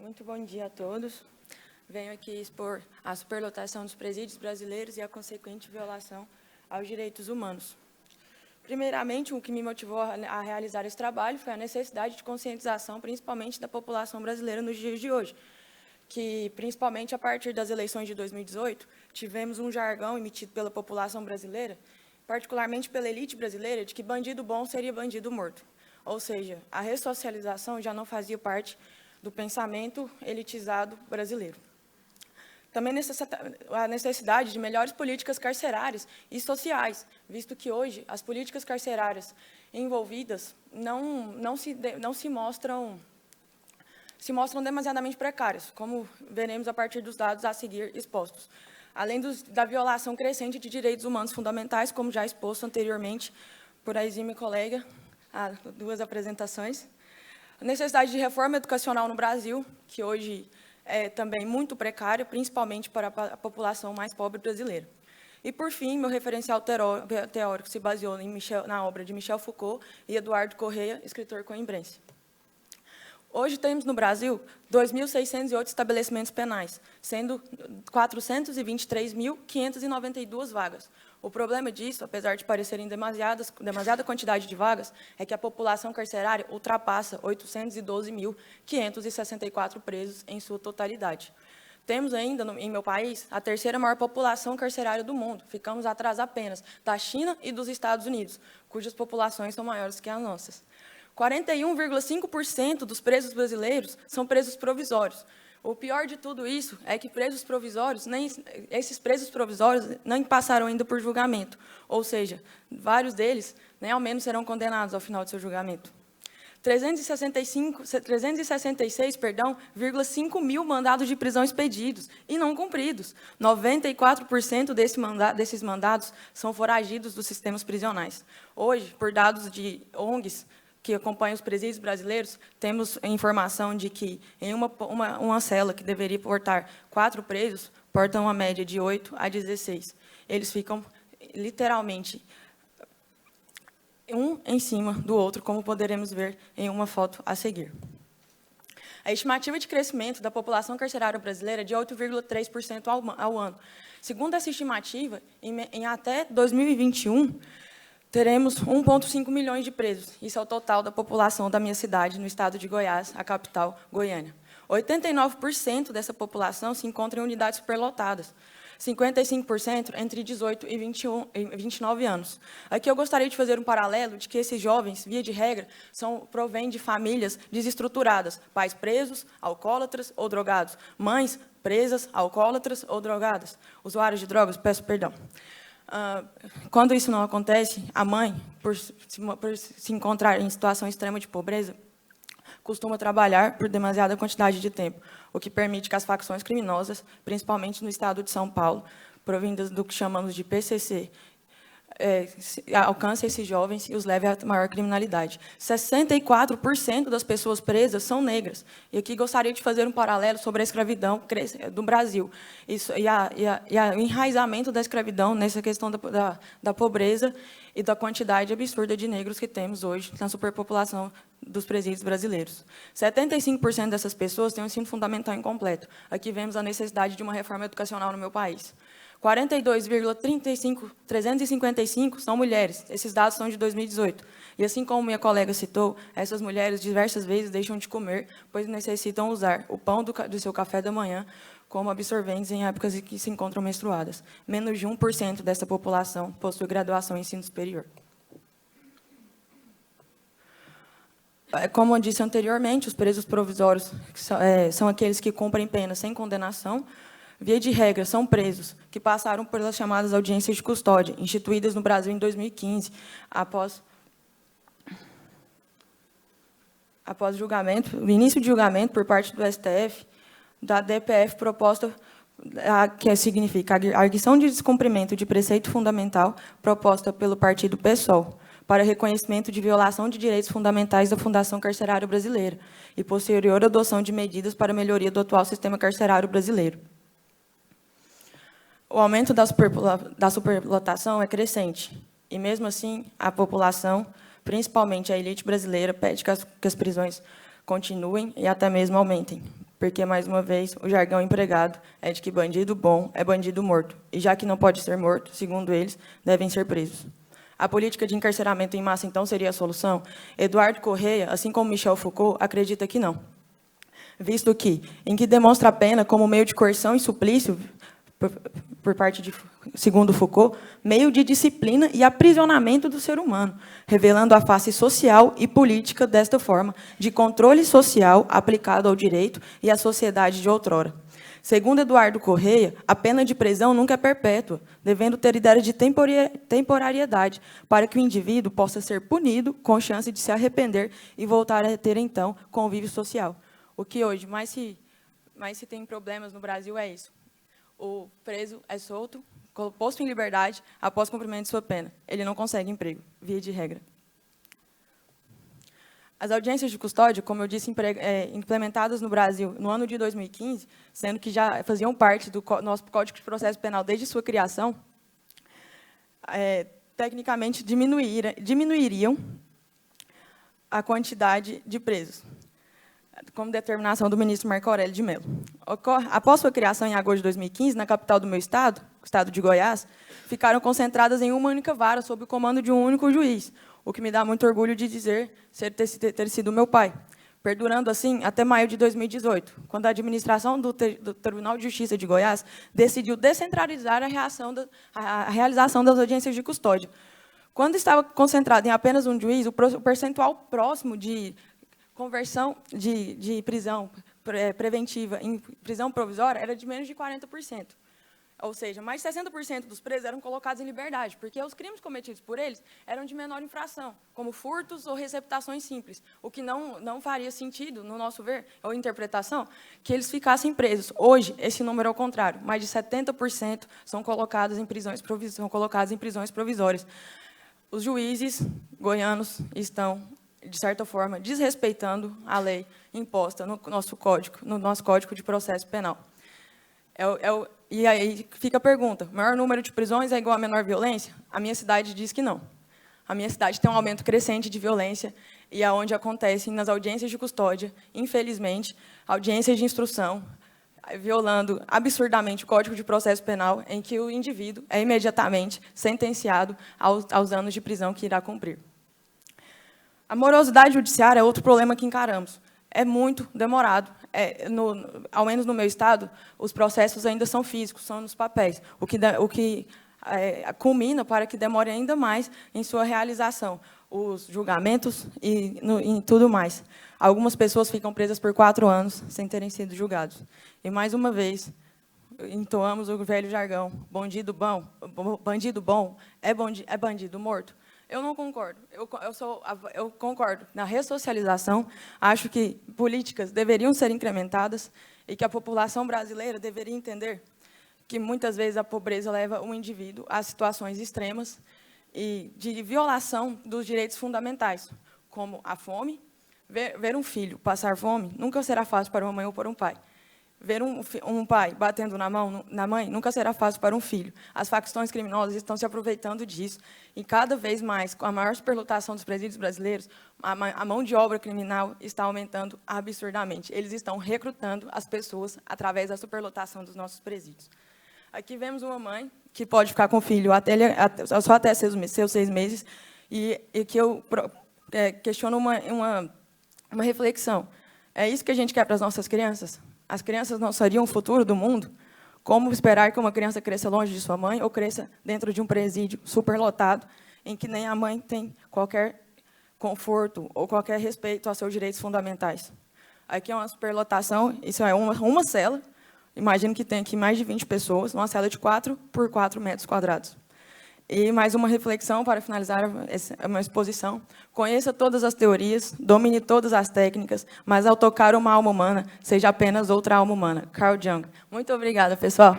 Muito bom dia a todos. Venho aqui expor a superlotação dos presídios brasileiros e a consequente violação aos direitos humanos. Primeiramente, o que me motivou a realizar esse trabalho foi a necessidade de conscientização, principalmente da população brasileira nos dias de hoje, que, principalmente a partir das eleições de 2018, tivemos um jargão emitido pela população brasileira, particularmente pela elite brasileira, de que bandido bom seria bandido morto. Ou seja, a ressocialização já não fazia parte do pensamento elitizado brasileiro. Também a necessidade de melhores políticas carcerárias e sociais, visto que hoje as políticas carcerárias envolvidas não se mostram demasiadamente precárias, como veremos a partir dos dados a seguir expostos. Além da violação crescente de direitos humanos fundamentais, como já exposto anteriormente por a exímia colega, há 2 apresentações. A necessidade de reforma educacional no Brasil, que hoje é também muito precária, principalmente para a população mais pobre brasileira. E, por fim, meu referencial teórico se baseou na obra de Michel Foucault e Eduardo Correia, escritor coimbrense. Hoje temos no Brasil 2.608 estabelecimentos penais, sendo 423.592 vagas. O problema disso, apesar de parecerem demasiada quantidade de vagas, é que a população carcerária ultrapassa 812.564 presos em sua totalidade. Temos ainda, em meu país, a 3ª maior população carcerária do mundo. Ficamos atrás apenas da China e dos Estados Unidos, cujas populações são maiores que as nossas. 41,5% dos presos brasileiros são presos provisórios. O pior de tudo isso é que esses presos provisórios nem passaram ainda por julgamento, ou seja, vários deles nem ao menos serão condenados ao final de seu julgamento. 366,5 mil mandados de prisão expedidos e não cumpridos. 94% desses mandados são foragidos dos sistemas prisionais. Hoje, por dados de ONGs, que acompanham os presídios brasileiros, temos a informação de que em uma cela que deveria portar 4 presos, portam uma média de 8 a 16. Eles ficam, literalmente, um em cima do outro, como poderemos ver em uma foto a seguir. A estimativa de crescimento da população carcerária brasileira é de 8,3% ao ano. Segundo essa estimativa, em até 2021, teremos 1,5 milhões de presos. Isso é o total da população da minha cidade, no estado de Goiás, a capital, Goiânia. 89% dessa população se encontra em unidades superlotadas. 55% entre 18 e 29 anos. Aqui eu gostaria de fazer um paralelo de que esses jovens, via de regra, provêm de famílias desestruturadas. Pais presos, alcoólatras ou drogados. Mães presas, alcoólatras ou drogadas. Usuários de drogas, peço perdão. Quando isso não acontece, a mãe, por se encontrar em situação extrema de pobreza, costuma trabalhar por demasiada quantidade de tempo, o que permite que as facções criminosas, principalmente no estado de São Paulo, provindas do que chamamos de PCC, alcancem esses jovens e os levem à maior criminalidade. 64% das pessoas presas são negras. E aqui gostaria de fazer um paralelo sobre a escravidão do Brasil e o enraizamento da escravidão nessa questão da pobreza e da quantidade absurda de negros que temos hoje na superpopulação dos presídios brasileiros. 75% dessas pessoas têm um ensino fundamental incompleto. Aqui vemos a necessidade de uma reforma educacional no meu país. 42,355 são mulheres. Esses dados são de 2018. E, assim como minha colega citou, essas mulheres diversas vezes deixam de comer, pois necessitam usar o pão do seu café da manhã como absorventes em épocas em que se encontram menstruadas. Menos de 1% dessa população possui graduação em ensino superior. Como eu disse anteriormente, os presos provisórios são aqueles que cumprem pena sem condenação. Via de regra, são presos que passaram pelas chamadas audiências de custódia, instituídas no Brasil em 2015, após julgamento, o início de julgamento por parte do STF, da DPF proposta, que significa a arguição de descumprimento de preceito fundamental proposta pelo partido PSOL, para reconhecimento de violação de direitos fundamentais da Fundação Carcerária Brasileira e posterior adoção de medidas para a melhoria do atual sistema carcerário brasileiro. O aumento da superlotação é crescente, e, mesmo assim, a população, principalmente a elite brasileira, pede que as prisões continuem e até mesmo aumentem, porque, mais uma vez, o jargão empregado é de que bandido bom é bandido morto, e já que não pode ser morto, segundo eles, devem ser presos. A política de encarceramento em massa, então, seria a solução? Eduardo Correia, assim como Michel Foucault, acredita que não. Visto que, em que demonstra a pena como meio de coerção e suplício, por parte de, segundo Foucault, meio de disciplina e aprisionamento do ser humano, revelando a face social e política desta forma de controle social aplicado ao direito e à sociedade de outrora. Segundo Eduardo Correia, a pena de prisão nunca é perpétua, devendo ter ideia de temporariedade, para que o indivíduo possa ser punido com chance de se arrepender e voltar a ter, então, convívio social. O que hoje mais se tem problemas no Brasil é isso. O preso é solto, posto em liberdade após cumprimento de sua pena. Ele não consegue emprego, via de regra. As audiências de custódia, como eu disse, implementadas no Brasil no ano de 2015, sendo que já faziam parte do nosso Código de Processo Penal desde sua criação, tecnicamente diminuiriam a quantidade de presos, como determinação do ministro Marco Aurélio de Mello. Após sua criação em agosto de 2015, na capital do meu estado, o estado de Goiás, ficaram concentradas em uma única vara, sob o comando de um único juiz, o que me dá muito orgulho de dizer ter sido meu pai, perdurando assim até maio de 2018, quando a administração do Tribunal de Justiça de Goiás decidiu descentralizar a realização das audiências de custódia. Quando estava concentrado em apenas um juiz, o percentual próximo de conversão de prisão preventiva em prisão provisória era de menos de 40%. Ou seja, mais de 60% dos presos eram colocados em liberdade, porque os crimes cometidos por eles eram de menor infração, como furtos ou receptações simples, o que não faria sentido, no nosso ver, ou interpretação, que eles ficassem presos. Hoje, esse número é o contrário, mais de 70% são colocados em prisões provisórias. Os juízes goianos estão, de certa forma, desrespeitando a lei imposta no nosso Código de Processo Penal. E aí fica a pergunta, maior número de prisões é igual a menor violência? A minha cidade diz que não. A minha cidade tem um aumento crescente de violência, e é onde acontecem, nas audiências de custódia, infelizmente, audiências de instrução, violando absurdamente o Código de Processo Penal, em que o indivíduo é imediatamente sentenciado aos anos de prisão que irá cumprir. A morosidade judiciária é outro problema que encaramos. É muito demorado. Ao menos no meu estado, os processos ainda são físicos, são nos papéis, o que culmina para que demore ainda mais em sua realização, os julgamentos e em tudo mais. Algumas pessoas ficam presas por 4 anos sem terem sido julgados. E, mais uma vez, entoamos o velho jargão, bandido bom é bandido morto. Eu não concordo. Eu concordo na ressocialização. Acho que políticas deveriam ser incrementadas e que a população brasileira deveria entender que, muitas vezes, a pobreza leva o indivíduo a situações extremas e de violação dos direitos fundamentais, como a fome. Ver um filho passar fome nunca será fácil para uma mãe ou para um pai. Ver um pai batendo na mãe nunca será fácil para um filho. As facções criminosas estão se aproveitando disso. E, cada vez mais, com a maior superlotação dos presídios brasileiros, a mão de obra criminal está aumentando absurdamente. Eles estão recrutando as pessoas através da superlotação dos nossos presídios. Aqui vemos uma mãe que pode ficar com o filho só até seus 6 meses, e que eu questiono uma reflexão. É isso que a gente quer para as nossas crianças? As crianças não seriam o futuro do mundo? Como esperar que uma criança cresça longe de sua mãe ou cresça dentro de um presídio superlotado, em que nem a mãe tem qualquer conforto ou qualquer respeito aos seus direitos fundamentais? Aqui é uma superlotação, isso é uma cela. Imagino que tem aqui mais de 20 pessoas, uma cela de 4 por 4 metros quadrados. E mais uma reflexão para finalizar uma exposição. Conheça todas as teorias, domine todas as técnicas, mas ao tocar uma alma humana, seja apenas outra alma humana. Carl Jung. Muito obrigada, pessoal.